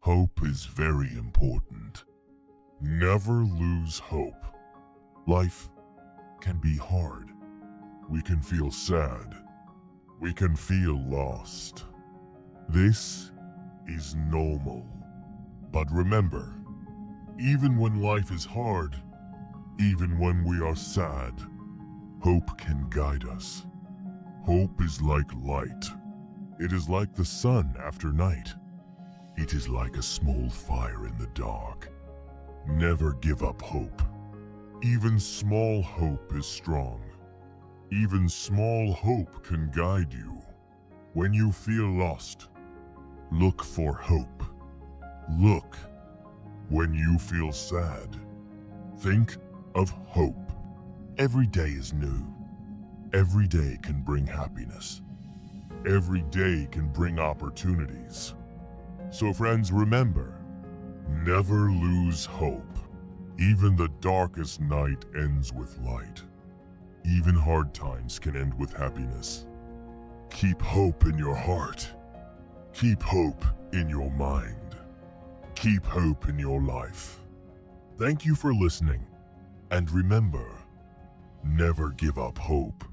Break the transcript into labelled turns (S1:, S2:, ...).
S1: Hope is very important. Never lose hope. Life can be hard. We can feel sad. We can feel lost. This is normal. But remember, even when life is hard, even when we are sad, hope can guide us. Hope is like light. It is like the sun after night. It is like a small fire in the dark. Never give up hope. Even small hope is strong. Even small hope can guide you. When you feel lost, look for hope. Look. When you feel sad, think of hope. Every day is new. Every day can bring happiness. Every day can bring opportunities. So friends, remember, never lose hope. Even the darkest night ends with light. Even hard times can end with happiness. Keep hope in your heart. Keep hope in your mind. Keep hope in your life. Thank you for listening. And remember, never give up hope.